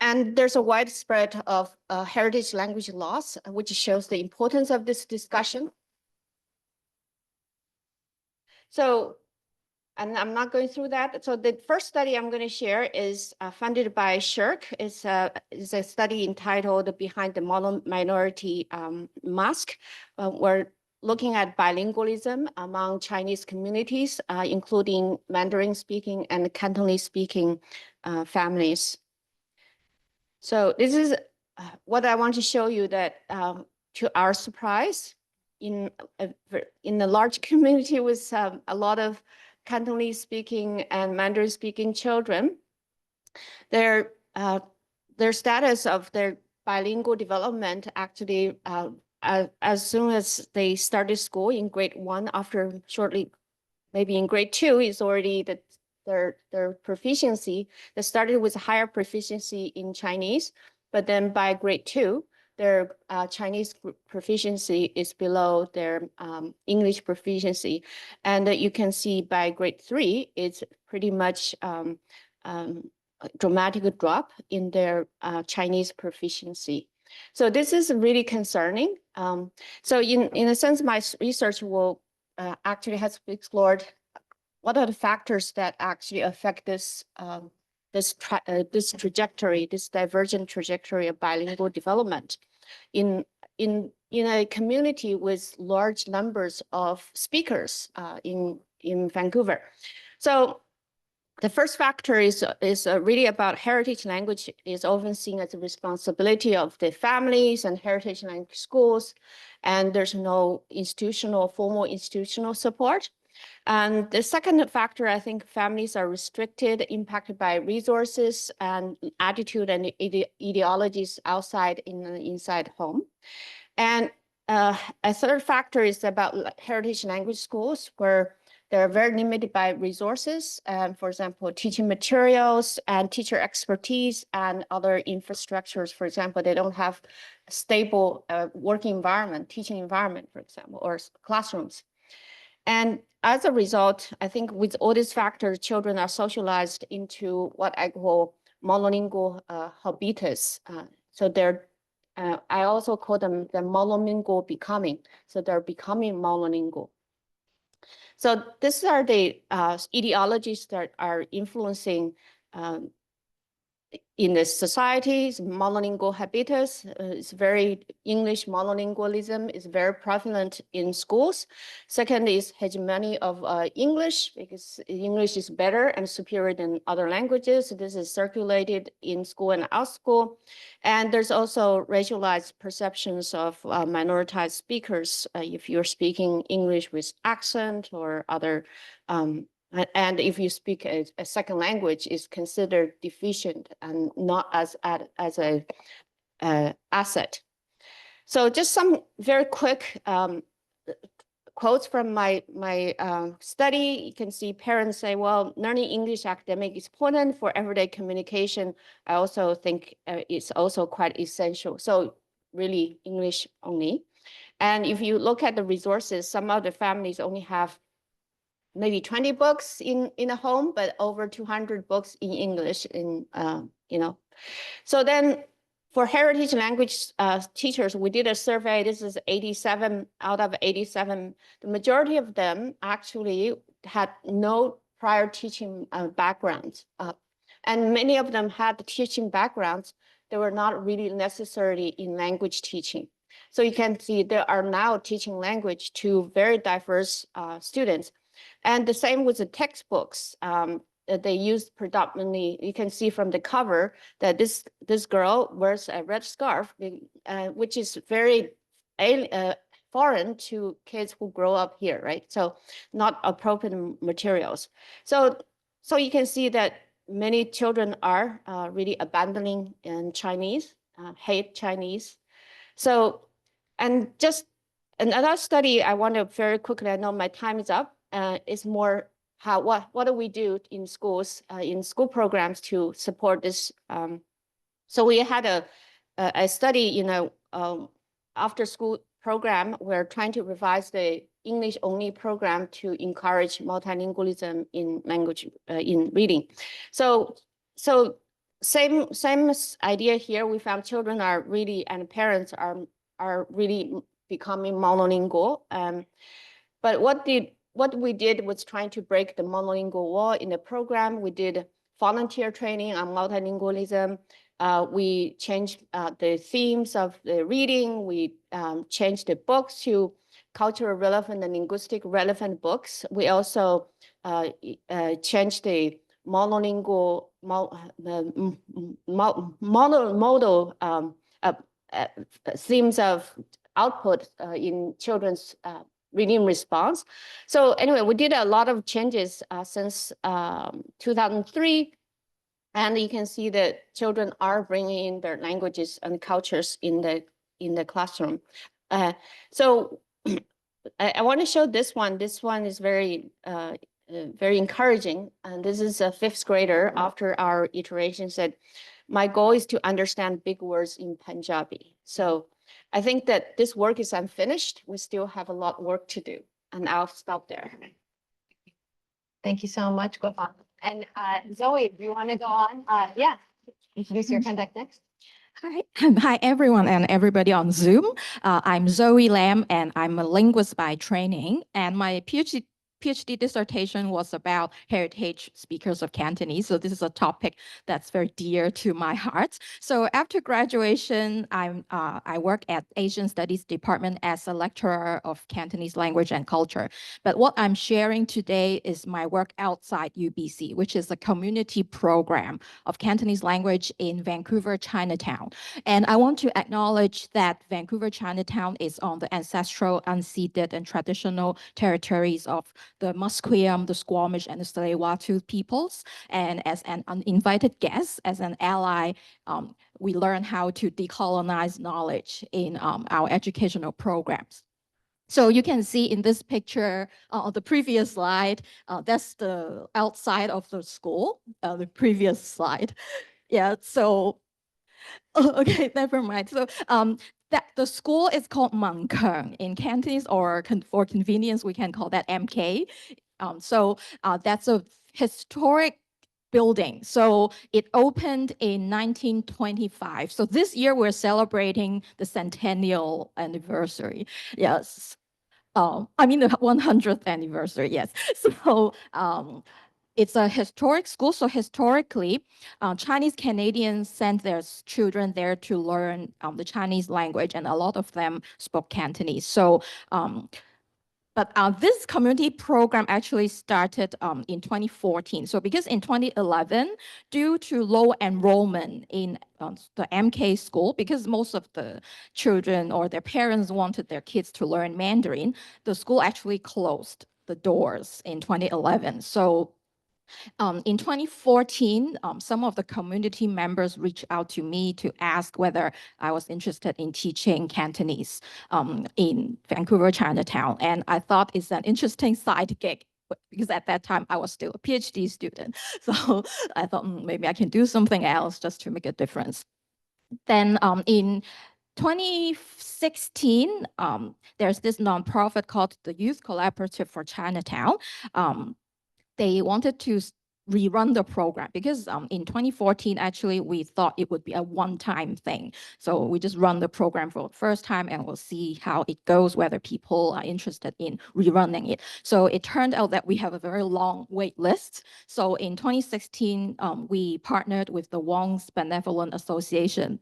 And there's a widespread of heritage language loss, which shows the importance of this discussion. So, and I'm not going through that. So the first study I'm going to share is funded by SSHRC. It's a study entitled Behind the Mono-Minority Mask. We're looking at bilingualism among Chinese communities, including Mandarin-speaking and Cantonese-speaking families. So this is what I want to show you, that to our surprise, in a large community with a lot of Cantonese speaking and Mandarin speaking children, their status of their bilingual development actually, as soon as they started school in grade 1, after shortly, maybe in grade 2, is already their proficiency. They started with higher proficiency in Chinese, but then by grade 2, their Chinese proficiency is below their English proficiency. And you can see by grade 3, it's pretty much a dramatic drop in their Chinese proficiency. So this is really concerning. So in a sense, my research will actually has explored what are the factors that actually affect this this trajectory, this divergent trajectory of bilingual development in a community with large numbers of speakers in Vancouver. So the first factor is really about heritage language is often seen as a responsibility of the families and heritage language schools, and there's no formal institutional support. And the second factor, I think families are restricted, impacted by resources and attitude and ideologies outside inside home. And a third factor is about heritage language schools, where they're very limited by resources, for example, teaching materials and teacher expertise and other infrastructures. For example, they don't have a stable working environment, teaching environment, for example, or classrooms. And as a result, I think with all these factors, children are socialized into what I call monolingual habitus. So they're, I also call them the monolingual becoming. So they're becoming monolingual. So these are the ideologies that are influencing in the societies. Monolingual habitus is very English monolingualism is very prevalent in schools. Second is hegemony of English, because English is better and superior than other languages. So this is circulated in school and out school. And there's also racialized perceptions of minoritized speakers. If you're speaking English with accent or other and if you speak a second language, is considered deficient and not as a asset. So just some very quick quotes from my study. You can see parents say, well, learning English academic is important for everyday communication. I also think it's also quite essential. So really English only. And if you look at the resources, some of the families only have maybe 20 books in a home, but over 200 books in English So then for heritage language teachers, we did a survey. This is 87 out of 87. The majority of them actually had no prior teaching background. And many of them had the teaching backgrounds that were not really necessarily in language teaching. So you can see they are now teaching language to very diverse students. And the same with the textbooks that they used predominantly. You can see from the cover that this girl wears a red scarf, which is very foreign to kids who grow up here, right? So not appropriate materials. So you can see that many children are really abandoning in Chinese, hate Chinese. So, and just another study I want to very quickly, I know my time is up. Is more what do we do in schools, in school programs to support this? So we had a study, after school program. We're trying to revise the English only program to encourage multilingualism in language, in reading. So same idea here. We found children are really, and parents are really becoming monolingual. But what we did was trying to break the monolingual wall in the program. We did volunteer training on multilingualism. We changed the themes of the reading. We changed the books to cultural relevant and linguistic relevant books. We also changed the monolingual model themes of output in children's reading response. So anyway, we did a lot of changes since 2003. And you can see that children are bringing in their languages and cultures in the classroom. So I want to show this one. This one is very encouraging. And this is a 5th grader after our iteration said, my goal is to understand big words in Punjabi. So I think that this work is unfinished. We still have a lot of work to do. And I'll stop there. Thank you so much, Guofang. And Zoe, do you want to go on? Yeah, introduce your conduct next. Hi. Hi, everyone and everybody on Zoom. I'm Zoe Lam, and I'm a linguist by training. And my PhD dissertation was about heritage speakers of Cantonese. So this is a topic that's very dear to my heart. So after graduation, I work at Asian Studies Department as a lecturer of Cantonese language and culture. But what I'm sharing today is my work outside UBC, which is a community program of Cantonese language in Vancouver, Chinatown. And I want to acknowledge that Vancouver, Chinatown is on the ancestral, unceded, and traditional territories of the Musqueam, the Squamish, and the Tsleil-Waututh peoples. And as an uninvited guest, as an ally, we learn how to decolonize knowledge in our educational programs. So you can see in this picture, the previous slide, that's the outside of the school, the previous slide. Yeah, so, okay, never mind. So that the school is called Mang Keng in Cantonese, or for convenience, we can call that MK. So that's a historic building. So it opened in 1925. So this year we're celebrating the centennial anniversary. Yes. I mean the 100th anniversary, yes. So it's a historic school. So historically, Chinese Canadians sent their children there to learn the Chinese language, and a lot of them spoke Cantonese. So, but this community program actually started in 2014. So because in 2011, due to low enrollment in the MK school, because most of the children or their parents wanted their kids to learn Mandarin, the school actually closed the doors in 2011. So in 2014, some of the community members reached out to me to ask whether I was interested in teaching Cantonese in Vancouver, Chinatown. And I thought it's an interesting side gig, because at that time I was still a PhD student. So I thought maybe I can do something else just to make a difference. Then in 2016, there's this nonprofit called the Youth Collaborative for Chinatown. They wanted to rerun the program because in 2014, actually, we thought it would be a one-time thing. So we just run the program for the first time and we'll see how it goes, whether people are interested in rerunning it. So it turned out that we have a very long wait list. So in 2016, we partnered with the Wong's Benevolent Association.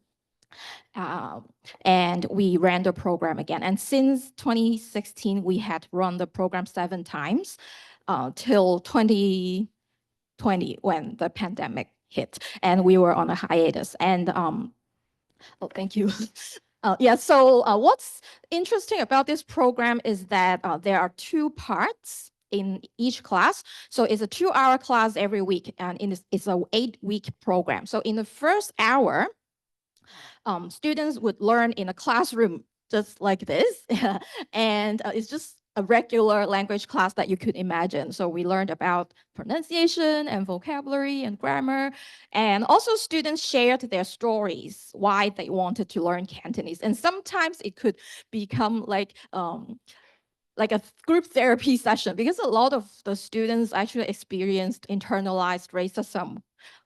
And we ran the program again. And since 2016, we had run the program 7 times till 2020 when the pandemic hit and we were on a hiatus. And oh, thank you. Yeah, so what's interesting about this program is that there are 2 parts in each class. So it's a 2-hour class every week, and it's an 8-week program. So in the first hour, students would learn in a classroom just like this. And it's just a regular language class that you could imagine. So we learned about pronunciation and vocabulary and grammar. And also students shared their stories, why they wanted to learn Cantonese. And sometimes it could become like like a group therapy session, because a lot of the students actually experienced internalized racism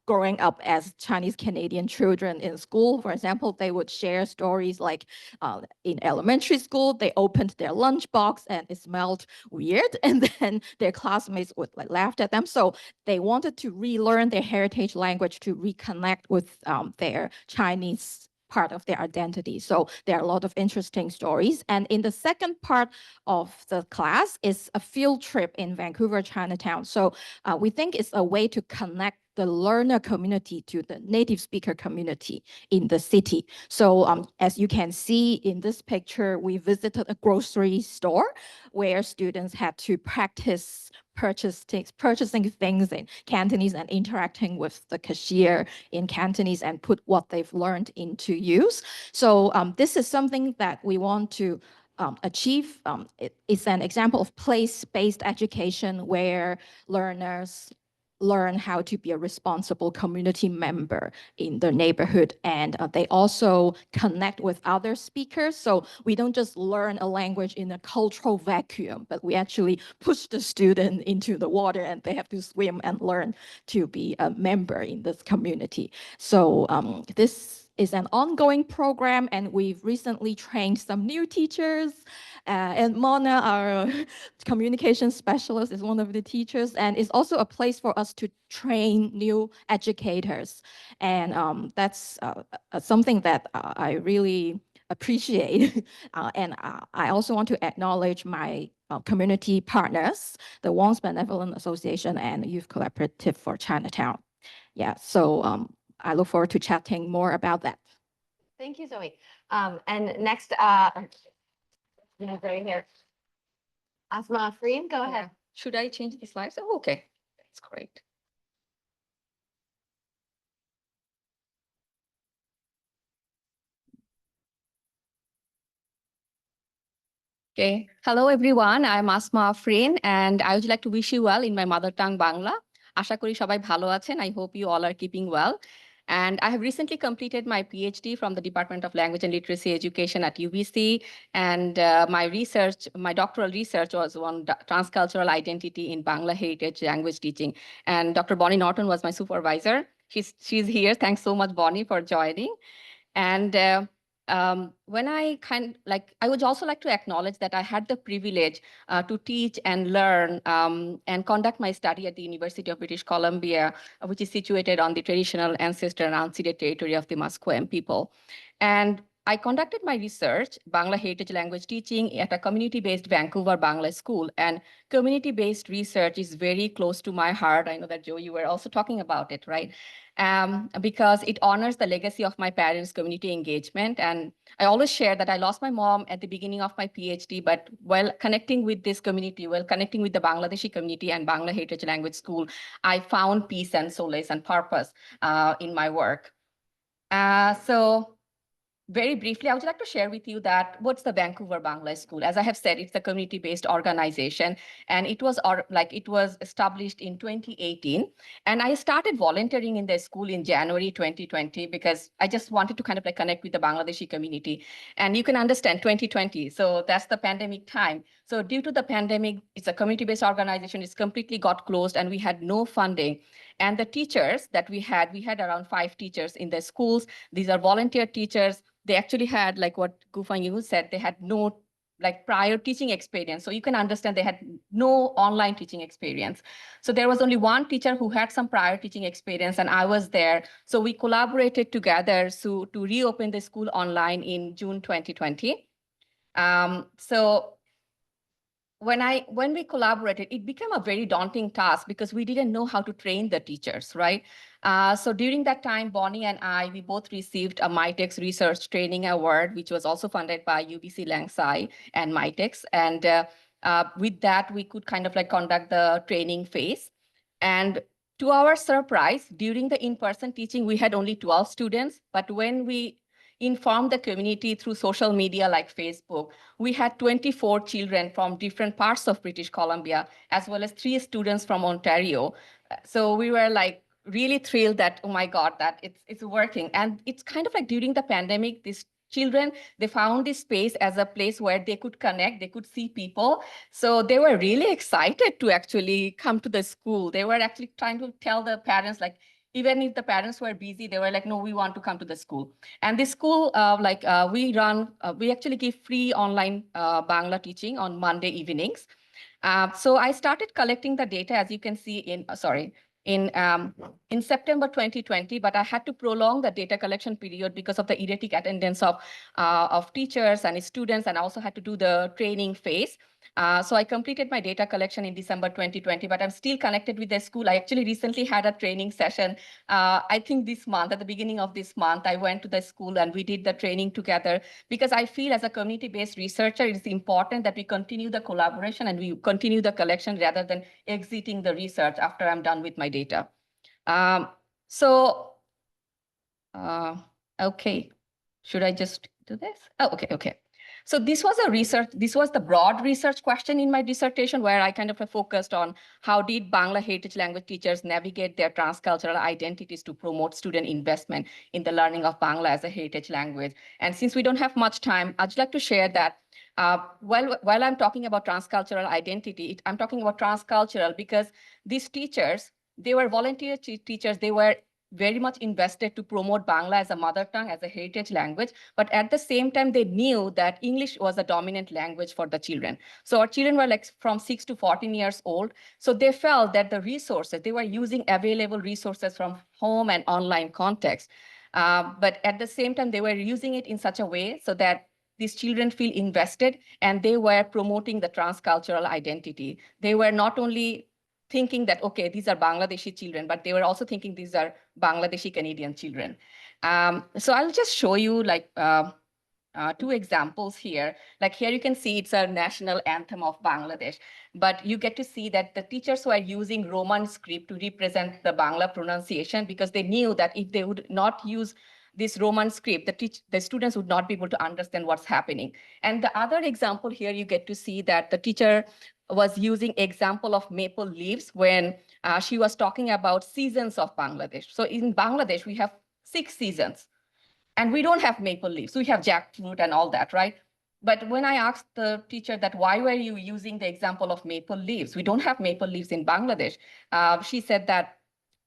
growing up as Chinese Canadian children in school. For example, they would share stories like in elementary school, they opened their lunchbox and it smelled weird, and then their classmates would like laugh at them. So they wanted to relearn their heritage language to reconnect with their Chinese part of their identity. So there are a lot of interesting stories. And in the second part of the class is a field trip in Vancouver, Chinatown. So we think it's a way to connect the learner community to the native speaker community in the city. So as you can see in this picture, we visited a grocery store where students had to practice purchasing things in Cantonese and interacting with the cashier in Cantonese and put what they've learned into use. So this is something that we want to achieve. It's an example of place-based education where learners learn how to be a responsible community member in the neighborhood, and they also connect with other speakers. So we don't just learn a language in a cultural vacuum, but we actually push the student into the water and they have to swim and learn to be a member in this community. So this is an ongoing program, and we've recently trained some new teachers. And Mona, our communication specialist, is one of the teachers, and it's also a place for us to train new educators. And that's something that I really appreciate. And I also want to acknowledge my community partners, the Wong's Benevolent Association and Youth Collaborative for Chinatown. Yeah, so I look forward to chatting more about that. Thank you, Zoe. And next, right here. Asma Afreen, go ahead. Should I change the slides? Oh, okay, that's great. Okay, hello everyone. I'm Asma Afreen, and I would like to wish you well in my mother tongue Bangla. আশা করি সবাই ভালো আছেন. I hope you all are keeping well. And I have recently completed my PhD from the Department of Language and Literacy Education at UBC. And my doctoral research was on transcultural identity in Bangla heritage language teaching. And Dr. Bonnie Norton was my supervisor. She's here. Thanks so much, Bonnie, for joining. And I would also like to acknowledge that I had the privilege to teach and learn and conduct my study at the University of British Columbia, which is situated on the traditional ancestral and unceded territory of the Musqueam people. And I conducted my research, Bangla heritage language teaching, at a community-based Vancouver Bangla school. And community-based research is very close to my heart. I know that, Joe, you were also talking about it, right? Because it honors the legacy of my parents' community engagement. And I always share that I lost my mom at the beginning of my PhD, but while connecting with this community, while connecting with the Bangladeshi community and Bangla Heritage Language School, I found peace and solace and purpose in my work. So very briefly, I would like to share with you that what's the Vancouver Bangla School? As I have said, it's a community-based organization, and it was established in 2018. And I started volunteering in the school in January 2020 because I just wanted to kind of like connect with the Bangladeshi community. And you can understand 2020, so that's the pandemic time. So due to the pandemic, it's a community-based organization. It's completely got closed, and we had no funding. And the teachers that we had around 5 teachers in the schools. These are volunteer teachers. They actually had, like what Guofang Li said, they had no prior teaching experience. So you can understand they had no online teaching experience. So there was only one teacher who had some prior teaching experience, and I was there. So we collaborated together to reopen the school online in June 2020. When we collaborated, it became a very daunting task because we didn't know how to train the teachers, right? So during that time, Bonnie and we both received a MITEX Research Training Award, which was also funded by UBC LangSci and MITEX. And with that, we could kind of like conduct the training phase. And to our surprise, during the in-person teaching, we had only 12 students. But when we informed the community through social media like Facebook, we had 24 children from different parts of British Columbia, as well as 3 students from Ontario. So we were like really thrilled that, oh my God, that it's working. And it's kind of like during the pandemic, this children, they found this space as a place where they could connect, they could see people. So they were really excited to actually come to the school. They were actually trying to tell the parents, like, even if the parents were busy, they were like, no, we want to come to the school. And this school, we actually give free online Bangla teaching on Monday evenings. So I started collecting the data, as you can see in September 2020, but I had to prolong the data collection period because of the erratic attendance of teachers and students, and I also had to do the training phase. So I completed my data collection in December 2020, but I'm still connected with the school. I actually recently had a training session. I think this month, at the beginning of this month, I went to the school and we did the training together, because I feel as a community-based researcher, it's important that we continue the collaboration and we continue the collection rather than exiting the research after I'm done with my data. Okay, should I just do this? Oh, okay. So this was the broad research question in my dissertation, where I kind of focused on how did Bangla heritage language teachers navigate their transcultural identities to promote student investment in the learning of Bangla as a heritage language. And since we don't have much time, I'd like to share that while I'm talking about transcultural identity, I'm talking about transcultural because these teachers, they were volunteer teachers, they were very much invested to promote Bangla as a mother tongue, as a heritage language. But at the same time, they knew that English was a dominant language for the children. So our children were like from 6 to 14 years old. So they felt that the resources, they were using available resources from home and online context. But at the same time, they were using it in such a way so that these children feel invested, and they were promoting the transcultural identity. They were not only thinking that, okay, these are Bangladeshi children, but they were also thinking these are Bangladeshi Canadian children. So I'll just show you like two examples here. Like here you can see it's a national anthem of Bangladesh, but you get to see that the teachers were using Roman script to represent the Bangla pronunciation, because they knew that if they would not use this Roman script, the students would not be able to understand what's happening. And the other example here, you get to see that the teacher was using example of maple leaves when she was talking about seasons of Bangladesh. So in Bangladesh, we have 6 seasons, and we don't have maple leaves. We have jackfruit and all that, right? But when I asked the teacher that, why were you using the example of maple leaves? We don't have maple leaves in Bangladesh. She said that,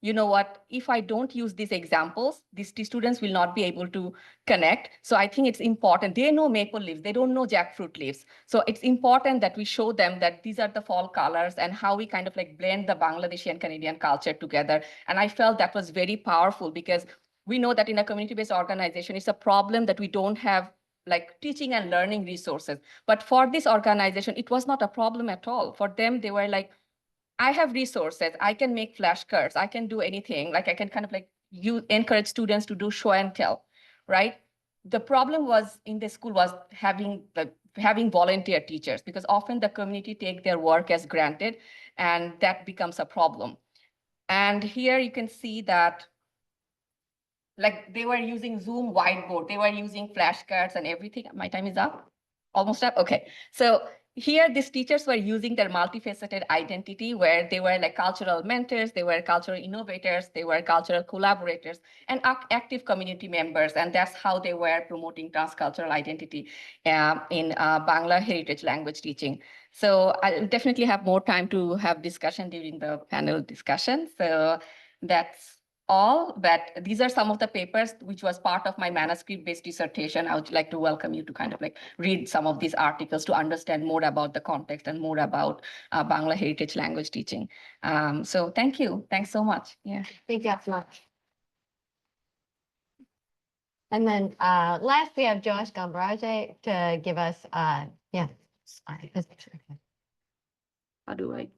you know what, if I don't use these examples, these students will not be able to connect. So I think it's important. They know maple leaves, they don't know jackfruit leaves. So it's important that we show them that these are the fall colors and how we kind of like blend the Bangladeshi and Canadian culture together. And I felt that was very powerful, because we know that in a community-based organization, it's a problem that we don't have like teaching and learning resources. But for this organization, it was not a problem at all. For them, they were like, I have resources, I can make flashcards, I can do anything. Like I can kind of like encourage students to do show and tell, right? The problem was in the school was having volunteer teachers, because often the community take their work as granted, and that becomes a problem. And here you can see that like they were using Zoom whiteboard, they were using flashcards and everything. My time is up, almost up, okay. So here, these teachers were using their multifaceted identity, where they were like cultural mentors, they were cultural innovators, they were cultural collaborators, and active community members. And that's how they were promoting transcultural identity in Bangla heritage language teaching. So I'll definitely have more time to have discussion during the panel discussion. So that's all, but these are some of the papers which was part of my manuscript-based dissertation. I would like to welcome you to kind of like read some of these articles to understand more about the context and more about Bangla heritage language teaching. So thank you. Thanks so much. Yeah. Thank you so much. And then last, we have Joash Gambarage to give us, yeah. How do I?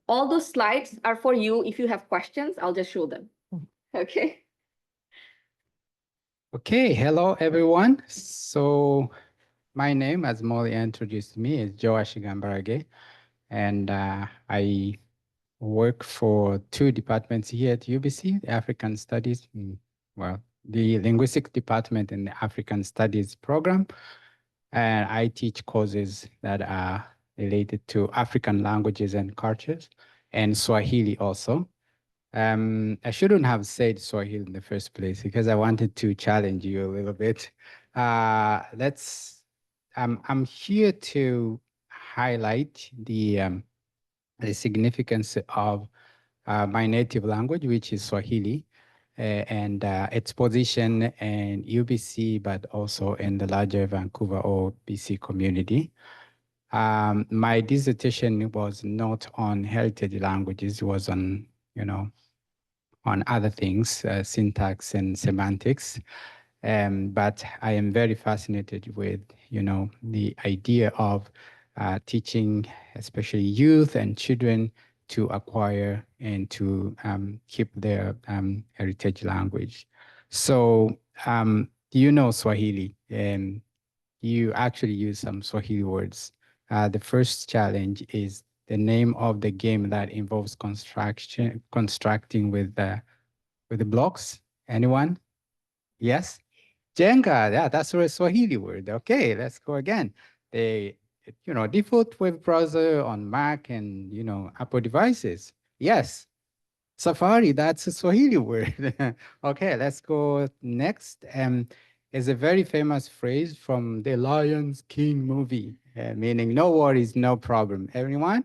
All those slides are for you. If you have questions, I'll just show them. Okay. Okay, hello everyone. So my name, as Molly introduced me, is Joash Gambarage, and I work for 2 departments here at UBC, the African Studies, well, the Linguistics Department and the African Studies program. And I teach courses that are related to African languages and cultures, and Swahili also. I shouldn't have said Swahili in the first place because I wanted to challenge you a little bit. I'm here to highlight the significance of my native language, which is Swahili, and its position in UBC, but also in the larger Vancouver or BC community. My dissertation was not on heritage languages, it was on, on other things, syntax and semantics. But I am very fascinated with, the idea of teaching, especially youth and children, to acquire and to keep their heritage language. So, do you know Swahili? You actually use some Swahili words. The first challenge is the name of the game that involves constructing with the blocks. Anyone? Yes? Jenga, yeah, that's a Swahili word. Okay, let's go again. They, default web browser on Mac and, Apple devices. Yes. Safari, that's a Swahili word. Okay, let's go next. Is a very famous phrase from the Lion's King movie, meaning no worries, no problem. Everyone?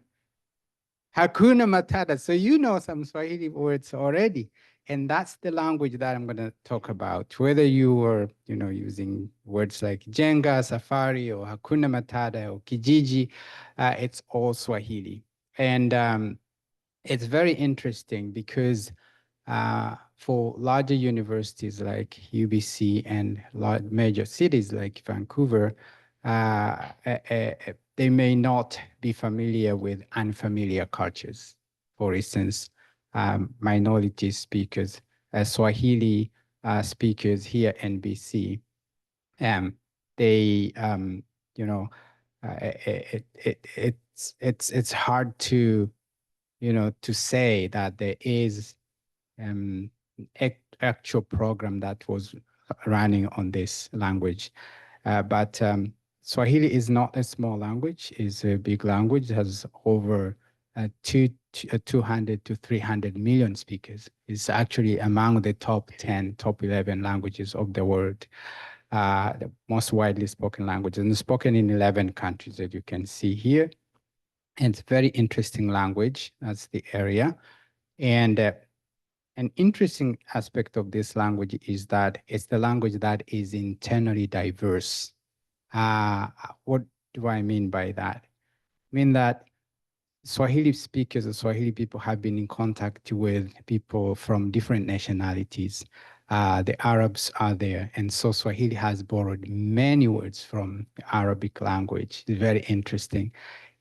Hakuna Matata. So you know some Swahili words already. And that's the language that I'm going to talk about. Whether you were, using words like Jenga, Safari, or Hakuna Matata, or Kijiji, it's all Swahili. And it's very interesting because for larger universities like UBC and major cities like Vancouver, they may not be familiar with unfamiliar cultures. For instance, minority speakers, Swahili speakers here in BC, they, it's hard to, to say that there is actual program that was running on this language. But Swahili is not a small language, it's a big language. It has over 200 to 300 million speakers. It's actually among the top 10, top 11 languages of the world. The most widely spoken language, and spoken in 11 countries, as you can see here. And it's a very interesting language. That's the area. And an interesting aspect of this language is that it's the language that is internally diverse. What do I mean by that? I mean that Swahili speakers or Swahili people have been in contact with people from different nationalities. The Arabs are there, and so Swahili has borrowed many words from the Arabic language. It's very interesting.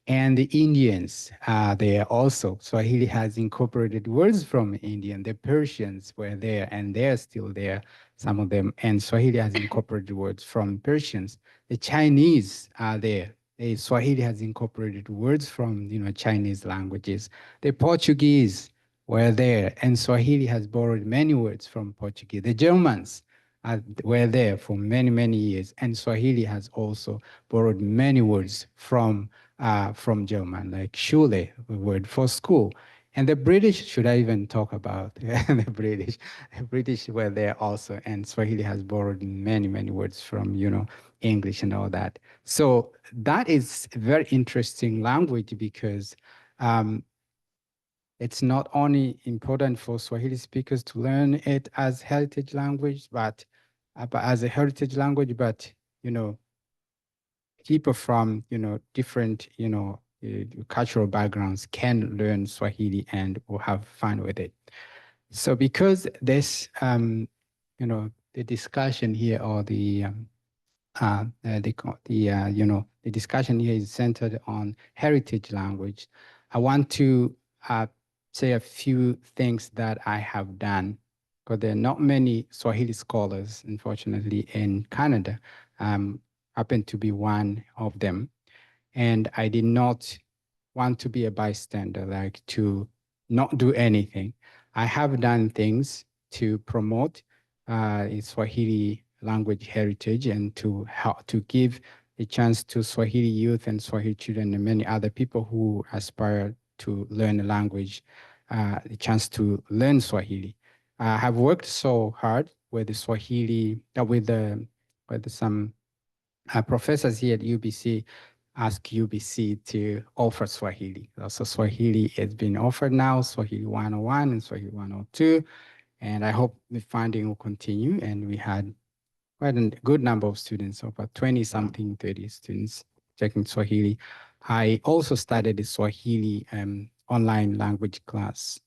And the Indians there also. Swahili has incorporated words from Indian. The Persians were there, and they're still there, some of them. And Swahili has incorporated words from Persians. The Chinese are there. Swahili has incorporated words from, Chinese languages. The Portuguese were there, and Swahili has borrowed many words from Portuguese. The Germans were there for many, many years, and Swahili has also borrowed many words from German, like Schule, the word for school. And the British, should I even talk about the British? The British were there also, and Swahili has borrowed many, many words from, English and all that. So that is a very interesting language because it's not only important for Swahili speakers to learn it as heritage language, but as a heritage language, but, people from, different, cultural backgrounds can learn Swahili and will have fun with it. So because this, the discussion here or the discussion here is centered on heritage language, I want to say a few things that I have done, because there are not many Swahili scholars, unfortunately, in Canada. Happen to be one of them. And I did not want to be a bystander, like to not do anything. I have done things to promote Swahili language heritage and to help to give a chance to Swahili youth and Swahili children and many other people who aspire to learn a language, a chance to learn Swahili. I have worked so hard with the Swahili, with some professors here at UBC, ask UBC to offer Swahili. So Swahili has been offered now, Swahili 101 and Swahili 102, and I hope the funding will continue. And we had quite a good number of students, about 20-something, 30 students taking Swahili. I also started a Swahili online language class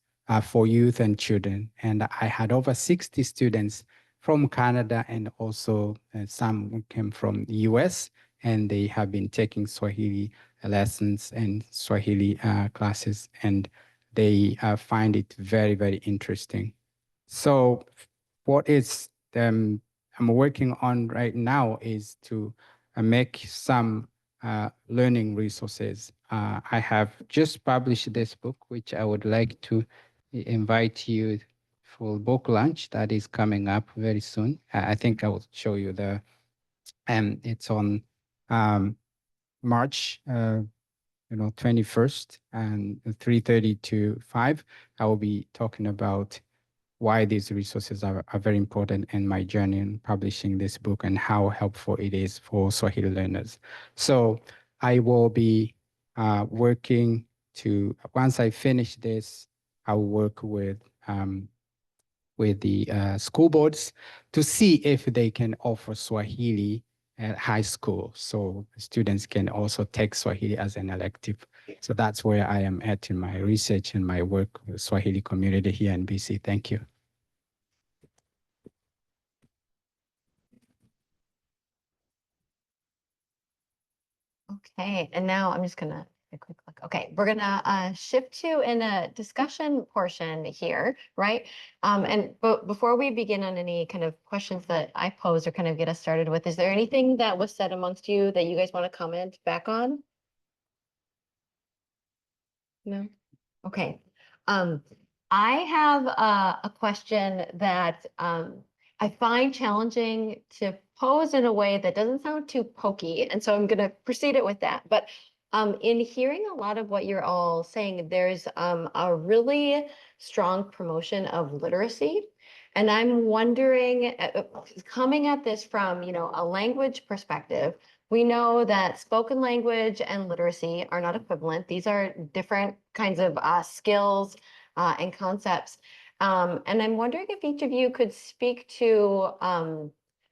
for youth and children, and I had over 60 students from Canada, and also some came from the US, and they have been taking Swahili lessons and Swahili classes, and they find it very, very interesting. So what is I'm working on right now is to make some learning resources. I have just published this book, which I would like to invite you for book launch that is coming up very soon. I think I will show you it's on March 21st and 3:30 to 5. I will be talking about why these resources are very important in my journey in publishing this book and how helpful it is for Swahili learners. So I will be working to, once I finish this, I'll work with the school boards to see if they can offer Swahili at high school, so students can also take Swahili as an elective. So that's where I am at in my research and my work with the Swahili community here in BC. Thank you. Okay, and now I'm just gonna a quick look. Okay, we're gonna shift to in a discussion portion here, right? But before we begin on any kind of questions that I pose or kind of get us started with, is there anything that was said amongst you that you guys want to comment back on? No? Okay. I have a question that I find challenging to pose in a way that doesn't sound too pokey, and so I'm going to proceed it with that. But in hearing a lot of what you're all saying, there's a really strong promotion of literacy. And I'm wondering, coming at this from, a language perspective, we know that spoken language and literacy are not equivalent. These are different kinds of skills and concepts. And I'm wondering if each of you could speak to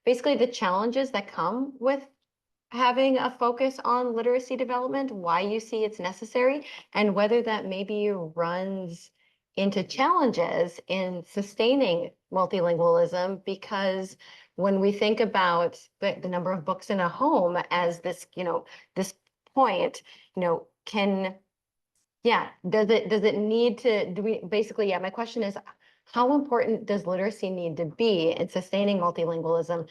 basically the challenges that come with having a focus on literacy development, why you see it's necessary, and whether that maybe runs into challenges in sustaining multilingualism, because when we think about the number of books in a home as this, this point, does it need to, my question is, how important does literacy need to be in sustaining multilingualism?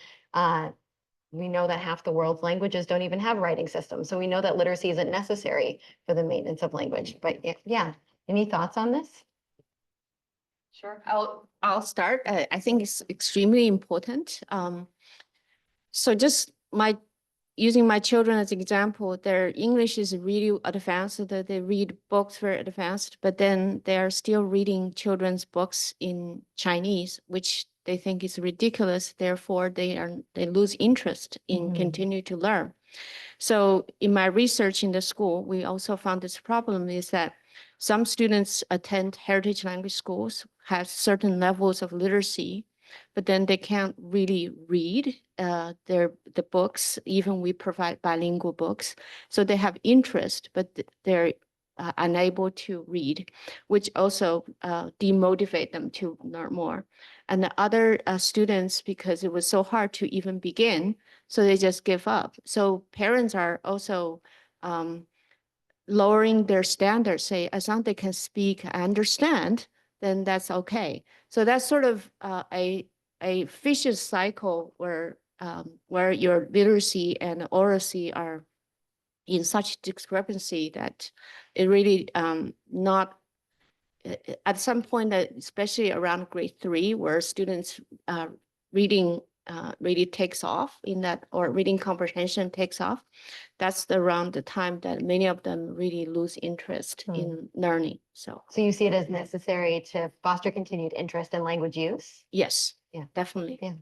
We know that half the world's languages don't even have writing systems. So we know that literacy isn't necessary for the maintenance of language. But yeah, any thoughts on this? Sure, I'll start. I think it's extremely important. So just using my children as an example, their English is really advanced, that they read books very advanced, but then they are still reading children's books in Chinese, which they think is ridiculous. Therefore, they lose interest in continue to learn. So in my research in the school, we also found this problem is that some students attend heritage language schools, have certain levels of literacy, but then they can't really read the books. Even we provide bilingual books. So they have interest, but they're unable to read, which also demotivate them to learn more. And the other students, because it was so hard to even begin, so they just give up. So parents are also lowering their standards, say, as long as they can speak, understand, then that's okay. So that's sort of a vicious cycle where your literacy and oracy are in such discrepancy that it really not at some point, especially around grade 3, where students reading really takes off in that, or reading comprehension takes off, that's around the time that many of them really lose interest in learning. So you see it as necessary to foster continued interest in language use? yes, Yeah. definitely. Yeah.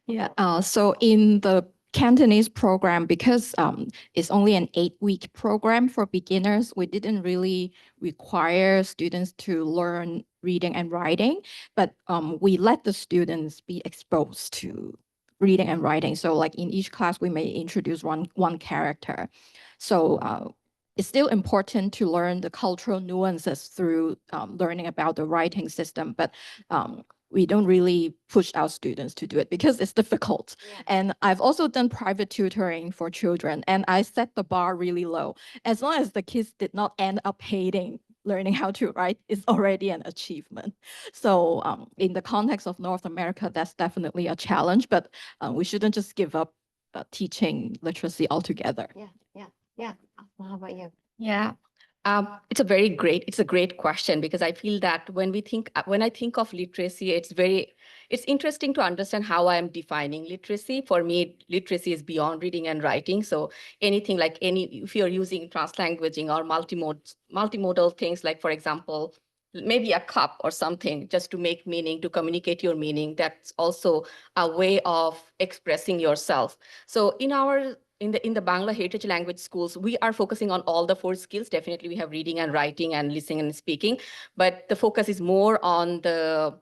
Yeah, so in the Cantonese program, because it's only an 8-week program for beginners, we didn't really require students to learn reading and writing, but we let the students be exposed to reading and writing. So like in each class, we may introduce one character. So it's still important to learn the cultural nuances through learning about the writing system, but we don't really push our students to do it because it's difficult. Yeah. And I've also done private tutoring for children, and I set the bar really low. As long as the kids did not end up hating learning how to write, is already an achievement. So in the context of North America, that's definitely a challenge, but we shouldn't just give up teaching literacy altogether. Yeah. How about you? Yeah. It's a great question, because I feel that when I think of literacy, it's interesting to understand how I'm defining literacy. For me, literacy is beyond reading and writing. So anything like if you're using translanguaging or multimodal things, like for example, maybe a cup or something just to make meaning, to communicate your meaning, that's also a way of expressing yourself. So in the Bangla heritage language schools, we are focusing on all the 4 skills. Definitely we have reading and writing and listening and speaking, but the focus is more on the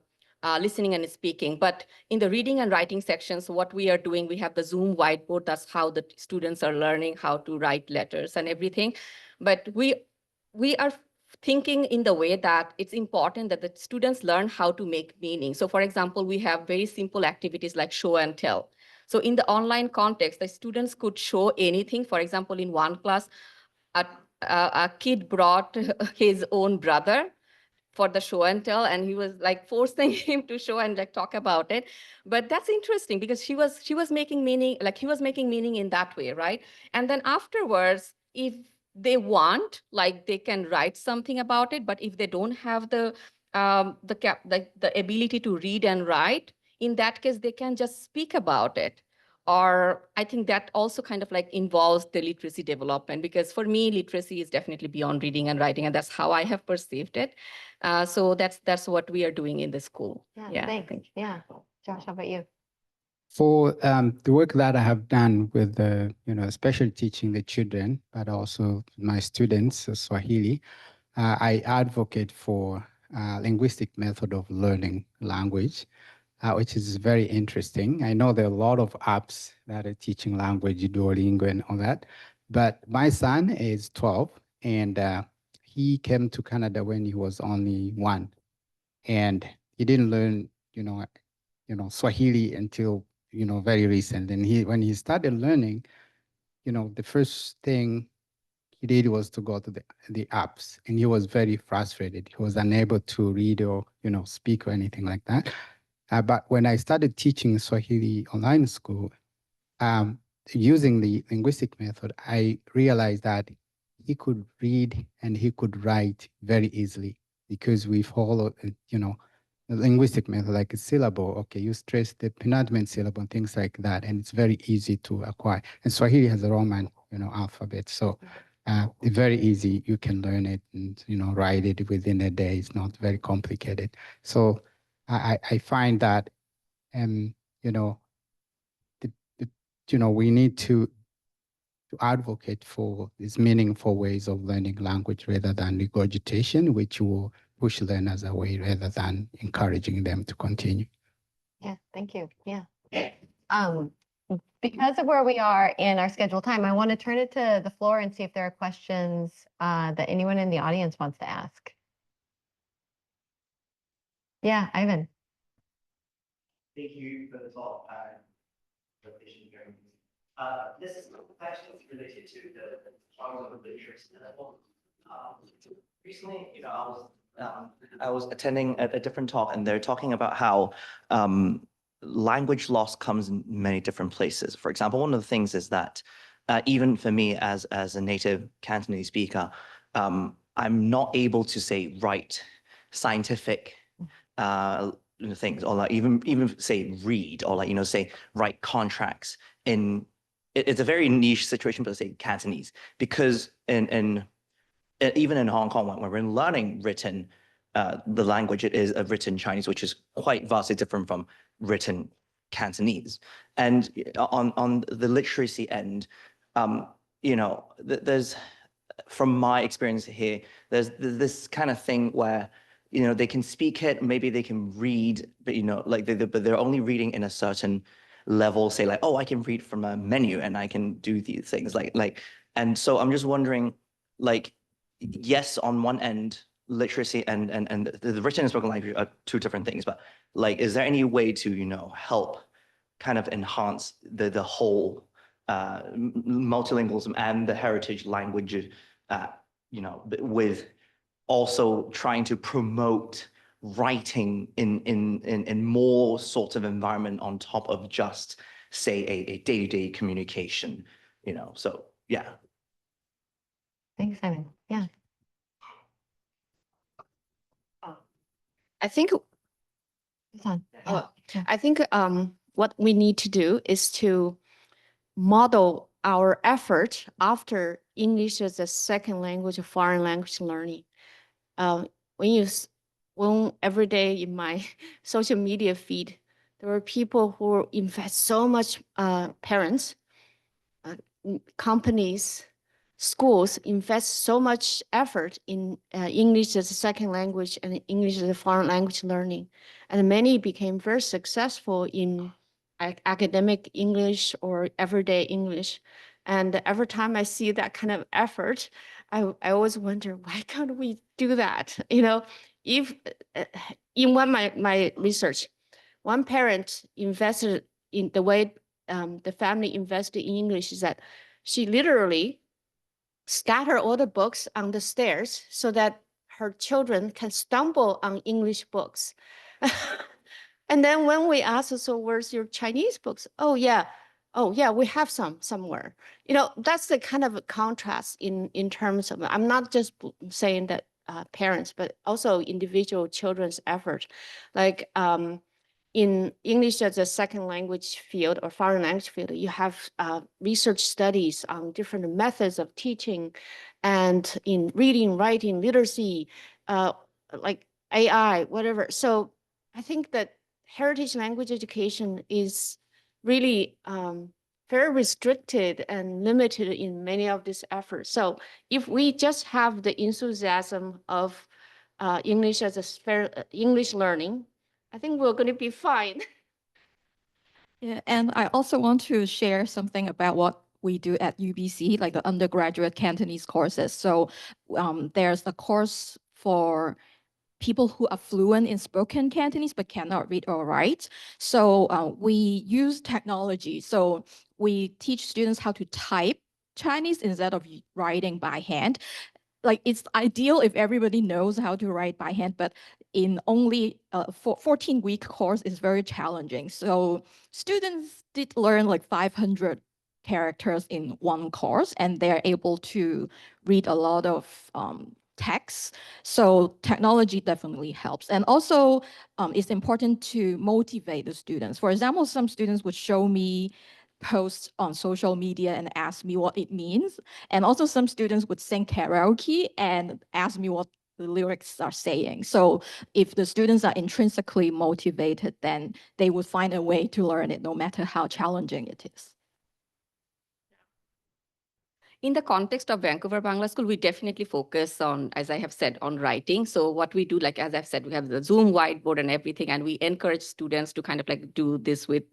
listening and speaking. But in the reading and writing sections, what we are doing, we have the Zoom whiteboard. That's how the students are learning how to write letters and everything. But we are thinking in the way that it's important that the students learn how to make meaning. So for example, we have very simple activities like show and tell. So in the online context, the students could show anything. For example, in one class, a kid brought his own brother for the show and tell, and he was like forcing him to show and like talk about it. But that's interesting because she was making meaning, like he was making meaning in that way, right? And then afterwards, if they want, like they can write something about it, but if they don't have the ability to read and write, in that case, they can just speak about it. Or I think that also kind of like involves the literacy development, because for me, literacy is definitely beyond reading and writing, and that's how I have perceived it. So that's what we are doing in the school. Yeah, thanks. Yeah. Josh, how about you? For the work that I have done with the, especially teaching the children, but also my students, Swahili, I advocate for linguistic method of learning language, which is very interesting. I know there are a lot of apps that are teaching language, Duolingo and all that, but my son is 12 and he came to Canada when he was only 1, and he didn't learn, Swahili until, very recent. And when he started learning, the first thing he did was to go to the apps, and he was very frustrated. He was unable to read or, speak or anything like that. But when I started teaching Swahili online school, using the linguistic method, I realized that he could read and he could write very easily because we follow, the linguistic method, like a syllable. Okay, you stress the penultimate syllable and things like that, and it's very easy to acquire. And Swahili has a Roman, alphabet, so it's very easy. You can learn it and write it within a day. It's not very complicated. So I find that, we need to advocate for these meaningful ways of learning language rather than regurgitation, which will push learners away rather than encouraging them to continue. Yeah, thank you. Yeah. Because of where we are in our scheduled time, I want to turn it to the floor and see if there are questions that anyone in the audience wants to ask. Yeah, Ivan. Thank you for the talk. This is actually related to the genre of literacy. Recently, I was attending a different talk, and they're talking about how language loss comes in many different places. For example, one of the things is that even for me as a native Cantonese speaker, I'm not able to say write scientific things, or like even say read, or like, say write contracts in, it's a very niche situation, but say Cantonese, because even in Hong Kong, when we're learning written, the language, it is a written Chinese, which is quite vastly different from written Cantonese. And on the literacy end, there's, from my experience here, there's this kind of thing where, they can speak it, maybe they can read, but like but they're only reading in a certain level, say like, oh, I can read from a menu and I can do these things and so I'm just wondering, like, yes, on one end, literacy and the written and spoken language are two different things, but like, is there any way to, help kind of enhance the whole multilingualism and the heritage language, with also trying to promote writing in more sort of environment on top of just, say, a day-to-day communication, so yeah. Thanks, Simon. Yeah. I think It's on. Oh, Yeah. I think what we need to do is to model our effort after English as a second language, foreign language learning. When every day in my social media feed, there were people who invest so much, parents, companies, schools invest so much effort in English as a second language and English as a foreign language learning. And many became very successful in academic English or everyday English. And every time I see that kind of effort, I always wonder, why can't we do that? If in my research, one parent invested in the way the family invested in English is that she literally scatter all the books on the stairs so that her children can stumble on English books. And then when we ask, so where's your Chinese books? Oh yeah, we have some somewhere. That's the kind of contrast in terms of, I'm not just saying that parents, but also individual children's effort. Like in English as a second language field or foreign language field, you have research studies on different methods of teaching, and in reading, writing, literacy, like AI, whatever. So I think that heritage language education is really very restricted and limited in many of these efforts. So if we just have the enthusiasm of English as a English learning, I think we're going to be fine. Yeah, and I also want to share something about what we do at UBC, like the undergraduate Cantonese courses. So there's a course for people who are fluent in spoken Cantonese but cannot read or write. So we use technology. So we teach students how to type Chinese instead of writing by hand. Like, it's ideal if everybody knows how to write by hand, but in only 14-week course is very challenging. So students did learn like 500 characters in one course, and they're able to read a lot of text. So technology definitely helps. And also it's important to motivate the students. For example, some students would show me posts on social media and ask me what it means. And also some students would sing karaoke and ask me what the lyrics are saying. So if the students are intrinsically motivated, then they would find a way to learn it, no matter how challenging it is. In the context of Vancouver Bangla School, we definitely focus on, as I have said, on writing. So what we do, like, as I've said, we have the Zoom whiteboard and everything, and we encourage students to kind of like do this with,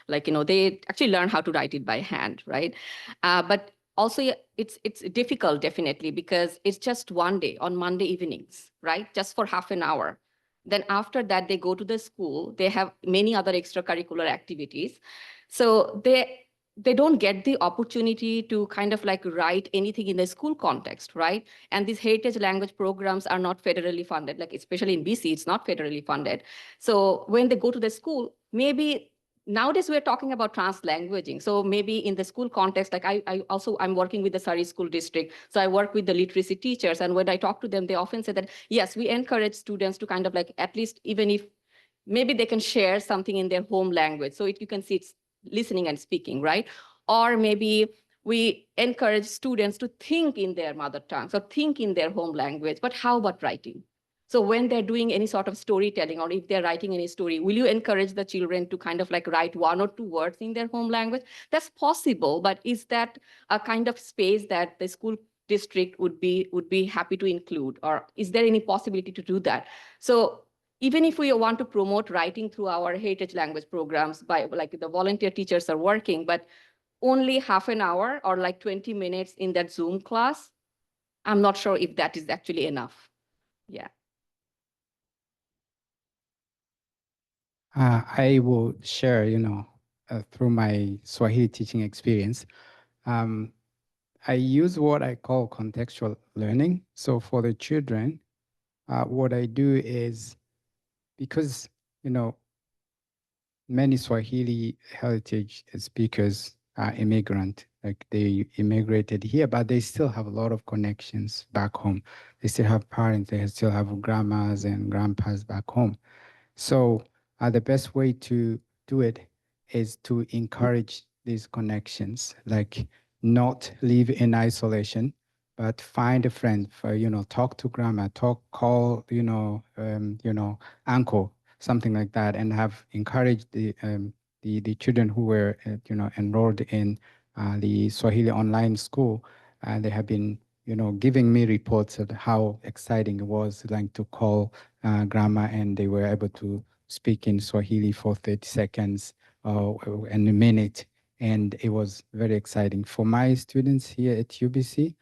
like, they actually learn how to write it by hand, right? But also it's difficult, definitely, because it's just one day on Monday evenings, right? Just for half an hour. Then after that, they go to the school. They have many other extracurricular activities. So they don't get the opportunity to kind of like write anything in the school context, right? And these heritage language programs are not federally funded, like especially in BC, it's not federally funded. So when they go to the school, maybe nowadays we're talking about translanguaging. So maybe in the school context, like I'm working with the Surrey School District. So I work with the literacy teachers. And when I talk to them, they often say that, yes, we encourage students to kind of like, at least even if maybe they can share something in their home language. So you can see it's listening and speaking, right? Or maybe we encourage students to think in their mother tongue, so think in their home language, but how about writing? So when they're doing any sort of storytelling, or if they're writing any story, will you encourage the children to kind of like write 1 or 2 words in their home language? That's possible, but is that a kind of space that the school district would be happy to include? Or is there any possibility to do that? So even if we want to promote writing through our heritage language programs, by like the volunteer teachers are working, but only half an hour or like 20 minutes in that Zoom class, I'm not sure if that is actually enough. Yeah. I will share, through my Swahili teaching experience. I use what I call contextual learning. So for the children, what I do is, because, many Swahili heritage speakers are immigrant, like they immigrated here, but they still have a lot of connections back home. They still have parents, they still have grandmas and grandpas back home. So the best way to do it is to encourage these connections, like not live in isolation, but find a friend for, talk to grandma, call, uncle, something like that, and have encouraged the children who were, enrolled in the Swahili online school. They have been, giving me reports of how exciting it was, like to call grandma, and they were able to speak in Swahili for 30 seconds and a minute. And it was very exciting. For my students here at UBC,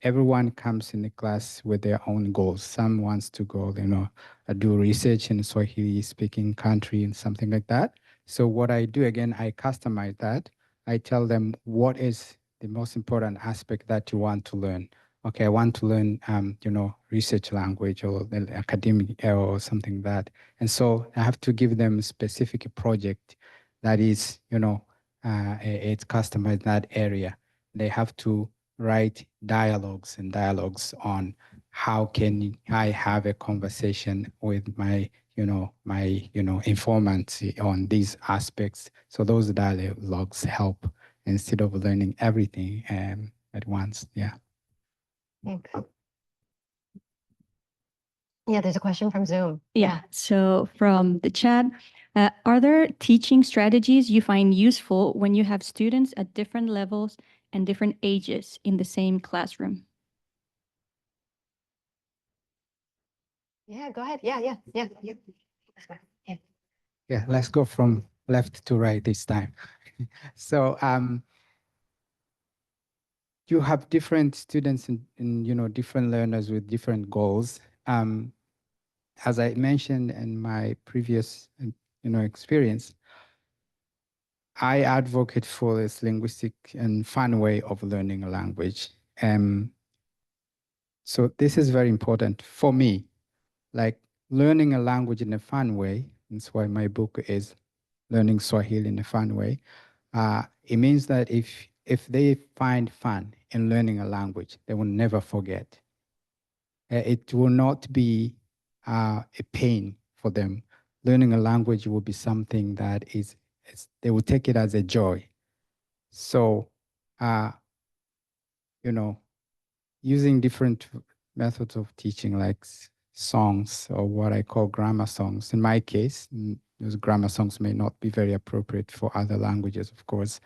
everyone comes in the class with their own goals. Some wants to go, do research in Swahili speaking country and something like that. So what I do, again, I customize that. I tell them what is the most important aspect that you want to learn. Okay, I want to learn, research language or academic or something like that. And so I have to give them a specific project that is, it's customized in that area. They have to write dialogues on how can I have a conversation with my, informant on these aspects. So those dialogues help instead of learning everything at once. Yeah. Thanks. Yeah, there's a question from Zoom. Yeah, so from the chat, are there teaching strategies you find useful when you have students at different levels and different ages in the same classroom? Yeah, go ahead. Yeah. Yeah, let's go from left to right this time. So you have different students and different learners with different goals. As I mentioned in my previous experience, I advocate for this linguistic and fun way of learning a language. So this is very important for me, like learning a language in a fun way. That's why my book is Learning Swahili in a Fun Way. It means that if they find fun in learning a language, they will never forget. It will not be a pain for them. Learning a language will be something that they will take it as a joy. So, using different methods of teaching, like songs or what I call grammar songs. In my case, those grammar songs may not be very appropriate for other languages, of course.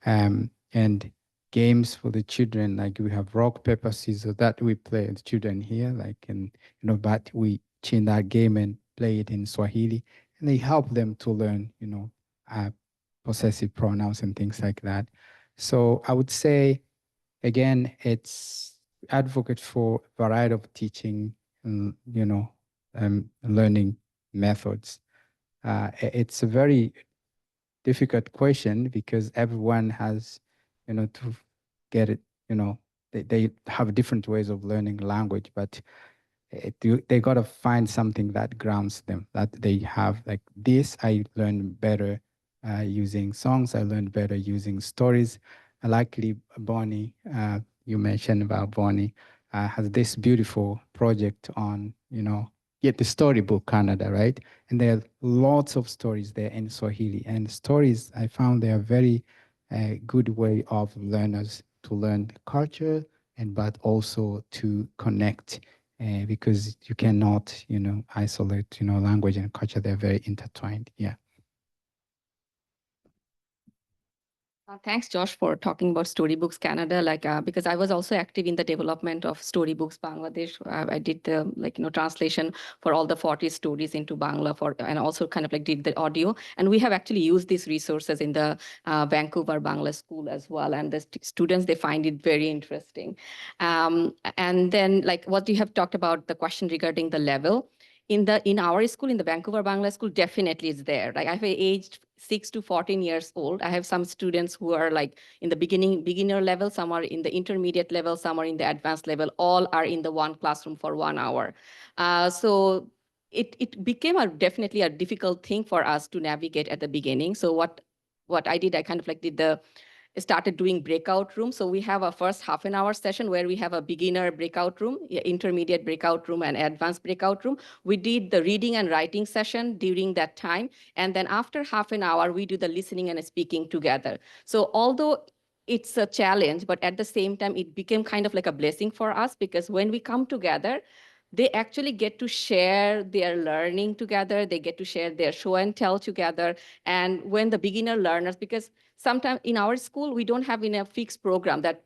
And games for the children, like we have rock, paper, scissors that we play with children here, but we change that game and play it in Swahili, and they help them to learn, possessive pronouns and things like that. So I would say, again, it's advocate for a variety of teaching, learning methods. It's a very difficult question because everyone has, to get it, they have different ways of learning language, but they got to find something that grounds them, that they have like this. I learn better using songs. I learned better using stories. Likely Bonnie, you mentioned about Bonnie, has this beautiful project on, get the storybook Canada, right? And there are lots of stories there in Swahili. And stories, I found they are very good way of learners to learn culture, and but also to connect, because you cannot, isolate, language and culture. They're very intertwined. Yeah. Thanks, Josh, for talking about Storybooks Canada. Because I was also active in the development of Storybooks Bangladesh. I did the translation for all the 40 stories into Bangla and also kind of did the audio. And we have actually used these resources in the Vancouver Bangla School as well. And the students, they find it very interesting. And then what you have talked about, the question regarding the level. In our school, in the Vancouver Bangla School, definitely is there. I've aged 6 to 14 years old. I have some students who are in the beginner level, some are in the intermediate level, some are in the advanced level. All are in the one classroom for 1 hour. So it became definitely a difficult thing for us to navigate at the beginning. So what I did, I kind of started doing breakout rooms. So we have a first half an hour session where we have a beginner breakout room, intermediate breakout room, and advanced breakout room. We did the reading and writing session during that time. And then after half an hour, we do the listening and speaking together. So although it's a challenge, but at the same time, it became kind of like a blessing for us, because when we come together, they actually get to share their learning together. They get to share their show and tell together. And when the beginner learners, because sometimes in our school, we don't have in a fixed program that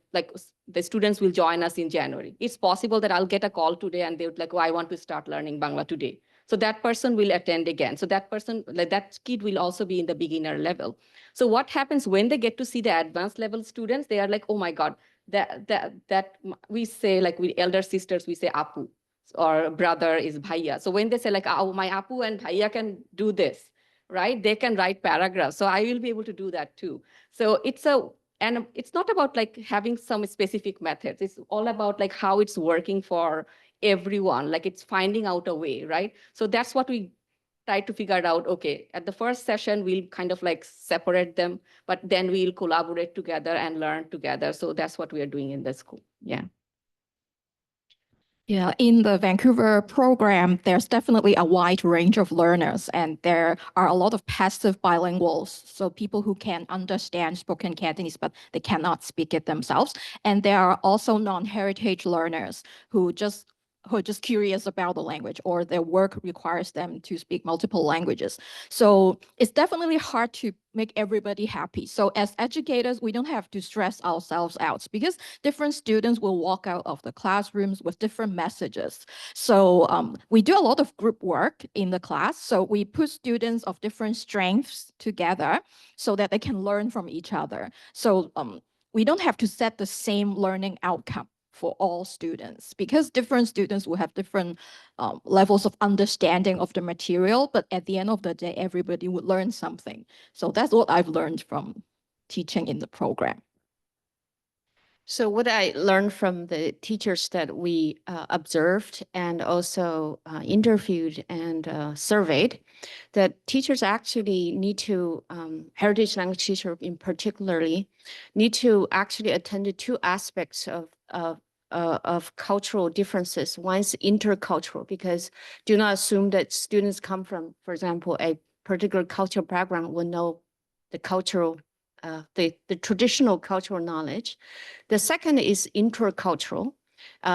the students will join us in January. It's possible that I'll get a call today and they would oh, I want to start learning Bangla today. So that person will attend again. So that person, that kid will also be in the beginner level. So what happens when they get to see the advanced level students, they are oh my God, that we say we elder sisters, we say Apu, or brother is Bhaiya. So when they say oh, my Apu and Bhaiya can do this, right? They can write paragraphs. So I will be able to do that too. So and it's not about having some specific methods. It's all about how it's working for everyone. It's finding out a way, right? So that's what we try to figure out. Okay, at the first session, we'll kind of separate them, but then we'll collaborate together and learn together. So that's what we are doing in the school. Yeah. Yeah, in the Vancouver program, there's definitely a wide range of learners, and there are a lot of passive bilinguals, so people who can understand spoken Cantonese, but they cannot speak it themselves. And there are also non-heritage learners who are just curious about the language, or their work requires them to speak multiple languages. So it's definitely hard to make everybody happy. So as educators, we don't have to stress ourselves out, because different students will walk out of the classrooms with different messages. So we do a lot of group work in the class. So we put students of different strengths together so that they can learn from each other. So we don't have to set the same learning outcome for all students, because different students will have different levels of understanding of the material, but at the end of the day, everybody would learn something. So that's what I've learned from teaching in the program. So what I learned from the teachers that we observed and also interviewed and surveyed, that teachers actually need to, heritage language teachers in particularly, need to actually attend to two aspects of cultural differences. One is intercultural, because do not assume that students come from, for example, a particular cultural background will know the cultural the traditional cultural knowledge. The second is intercultural,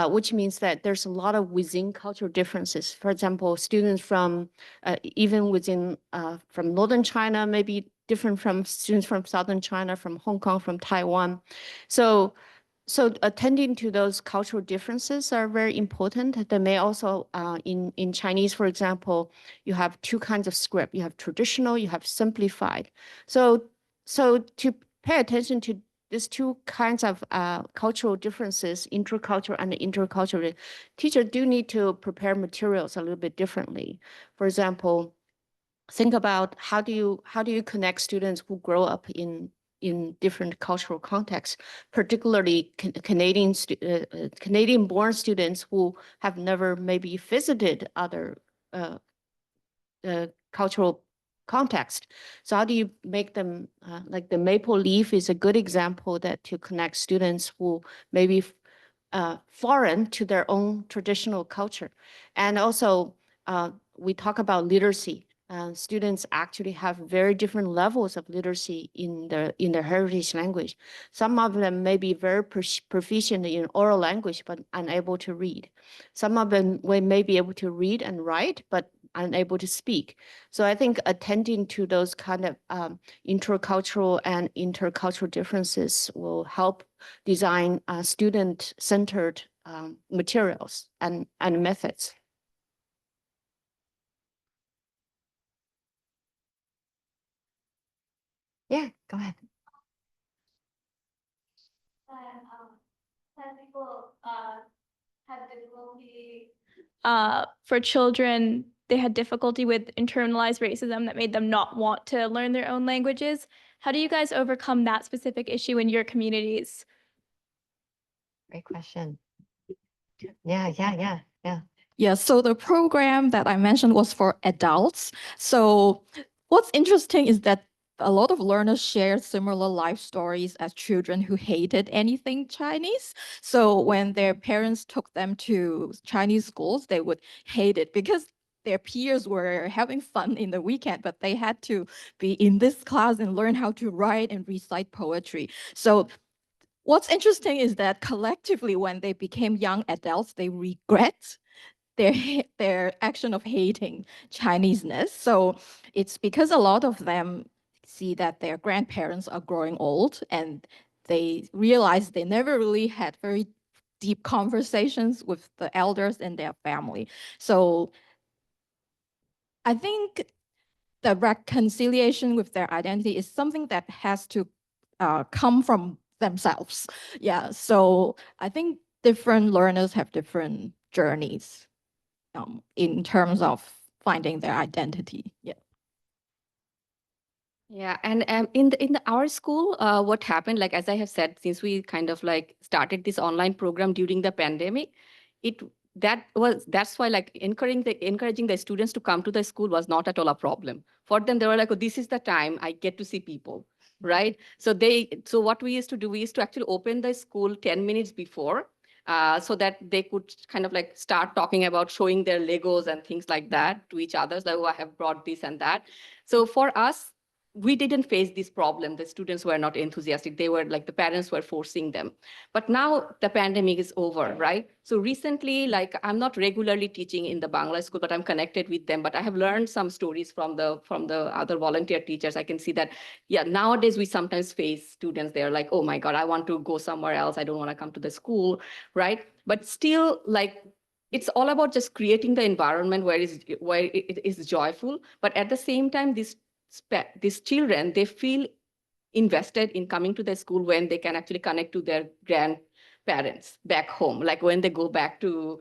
which means that there's a lot of within cultural differences. For example, students from even within from Northern China may be different from students from Southern China, from Hong Kong, from Taiwan. So attending to those cultural differences are very important. They may also, in Chinese, for example, you have two kinds of script. You have traditional, you have simplified. So to pay attention to these two kinds of cultural differences, intercultural and intercultural, teachers do need to prepare materials a little bit differently. For example, think about how do you connect students who grow up in different cultural contexts, particularly Canadian-born students who have never maybe visited other cultural context. So how do you make them, like the maple leaf is a good example that to connect students who may be foreign to their own traditional culture. And also we talk about literacy. Students actually have very different levels of literacy in their heritage language. Some of them may be very proficient in oral language, but unable to read. Some of them may be able to read and write, but unable to speak. So I think attending to those kind of intercultural and intercultural differences will help design student-centered materials and methods. Yeah, go ahead. Some people had difficulty. For children, they had difficulty with internalized racism that made them not want to learn their own languages. How do you guys overcome that specific issue in your communities? Great question. Yeah. Yeah, so the program that I mentioned was for adults. So what's interesting is that a lot of learners share similar life stories as children who hated anything Chinese. So when their parents took them to Chinese schools, they would hate it because their peers were having fun in the weekend, but they had to be in this class and learn how to write and recite poetry. So what's interesting is that collectively, when they became young adults, they regret their action of hating Chineseness. So it's because a lot of them see that their grandparents are growing old and they realize they never really had very deep conversations with the elders in their family. So I think the reconciliation with their identity is something that has to come from themselves. Yeah, so I think different learners have different journeys in terms of finding their identity. Yeah. Yeah, and in our school, what happened, like as I have said, since we kind of like started this online program during the pandemic, that's why like encouraging the students to come to the school was not at all a problem. For them, they were like, oh, this is the time I get to see people, right? So what we used to do, we used to actually open the school 10 minutes before, so that they could kind of like start talking about showing their Legos and things like that to each other. Like, oh, I have brought this and that. So for us, we didn't face this problem. The students were not enthusiastic. They were like, the parents were forcing them. But now the pandemic is over, right? So recently, like I'm not regularly teaching in the Bangla school, but I'm connected with them. But I have learned some stories from the other volunteer teachers. I can see that, yeah, nowadays we sometimes face students, they're like, oh my God, I want to go somewhere else. I don't want to come to the school, right? But still, like, it's all about just creating the environment where it is joyful. But at the same time, these children, they feel invested in coming to the school when they can actually connect to their grandparents back home, like when they go back to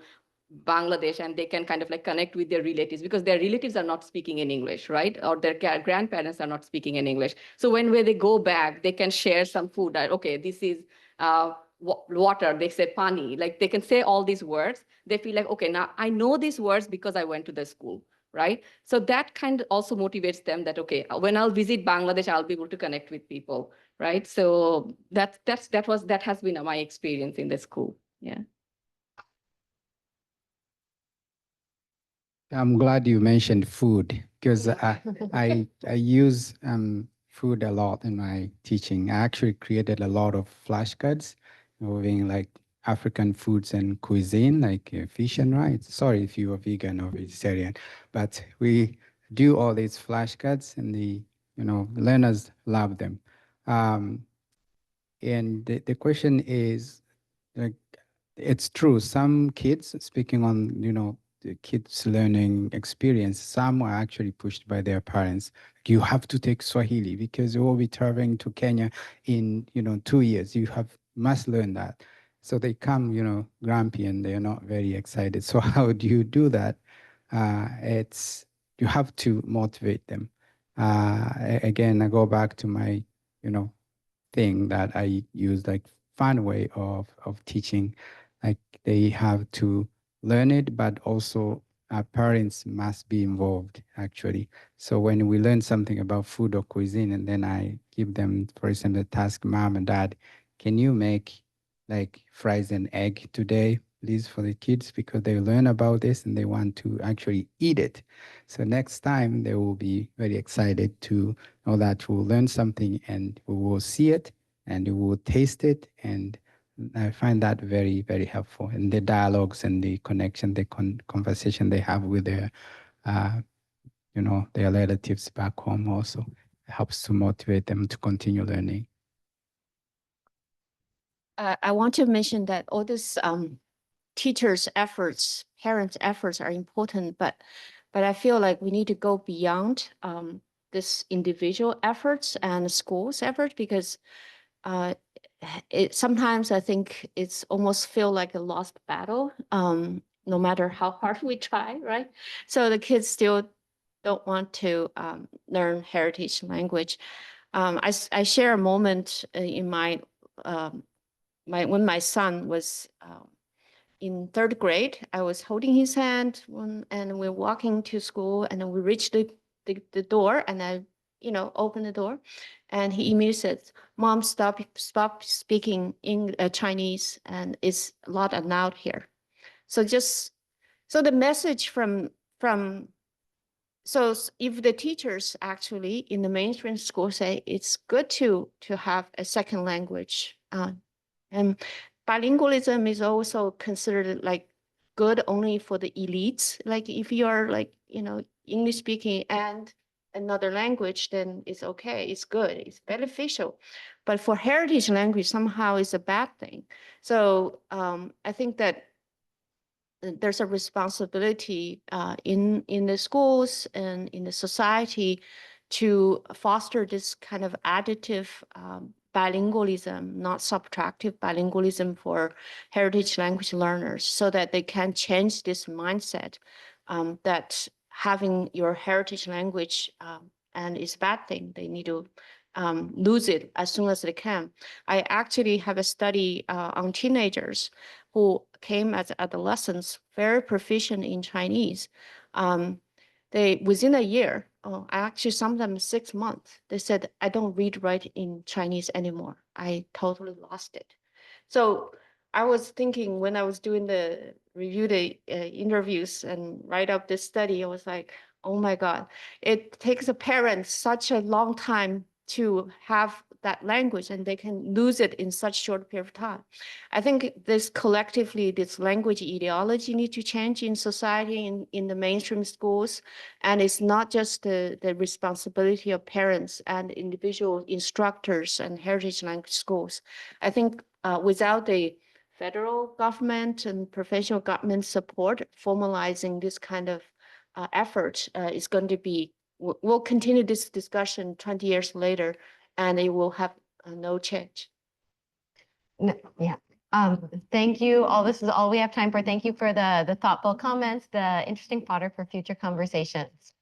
Bangladesh and they can kind of like connect with their relatives, because their relatives are not speaking in English, right? Or their grandparents are not speaking in English. So when they go back, they can share some food. Okay, this is water, they say pani, like they can say all these words. They feel like, okay, now I know these words because I went to the school. Right? So that kind of also motivates them that, okay, when I'll visit Bangladesh, I'll be able to connect with people, right? So that has been my experience in the school. Yeah. I'm glad you mentioned food because I use food a lot in my teaching. I actually created a lot of flashcards involving like African foods and cuisine, like fish and rice. Sorry if you are vegan or vegetarian, but we do all these flashcards and the learners love them. And the question is, like, it's true. Some kids, speaking on the kids' learning experience, some are actually pushed by their parents. You have to take Swahili because you will be traveling to Kenya in 2 years. You must learn that. So they come, grumpy and they're not very excited. So how do you do that? You have to motivate them. Again, I go back to my, thing that I use, like fun way of teaching. Like they have to learn it, but also our parents must be involved actually. So when we learn something about food or cuisine, and then I give them, for example, the task, mom and dad, can you make like fries and egg today? least for the kids, because they learn about this and they want to actually eat it. So next time they will be very excited to know that we'll learn something and we will see it and we will taste it. And I find that very, very helpful. And the dialogues and the connection, the conversation they have with their, their relatives back home also helps to motivate them to continue learning. I want to mention that all this teachers' efforts, parents' efforts are important, but I feel like we need to go beyond this individual efforts and schools' effort, because sometimes I think it's almost feel like a lost battle, no matter how hard we try, right? So the kids still don't want to learn heritage language. I share a moment in my when my son was in 3rd grade. I was holding his hand and we're walking to school, and then we reached the door, and I opened the door, and he immediately said, "Mom, stop speaking in Chinese, and it's a lot allowed here." So the message from so if the teachers actually in the mainstream school say it's good to have a second language, and bilingualism is also considered like good only for the elites. Like if you are like, English speaking and another language, then it's okay, it's good, it's beneficial. But for heritage language, somehow it's a bad thing. So I think that there's a responsibility in the schools and in the society to foster this kind of additive bilingualism, not subtractive bilingualism for heritage language learners, so that they can change this mindset that having your heritage language and it's a bad thing. They need to lose it as soon as they can. I actually have a study on teenagers who came as adolescents, very proficient in Chinese. They within a year, actually sometimes 6 months, they said, "I don't read write in Chinese anymore. I totally lost it." So I was thinking when I was doing the review the interviews and write up this study, I was like, oh my God, it takes a parent such a long time to have that language, and they can lose it in such short period of time. I think this collectively, this language ideology need to change in society, in the mainstream schools. And it's not just the responsibility of parents and individual instructors and heritage language schools. I think without the federal government and professional government support, formalizing this kind of effort is going to be, we'll continue this discussion 20 years later, and it will have no change. No, yeah. Thank you all. This is all we have time for. Thank you for the thoughtful comments, the interesting fodder for future conversations.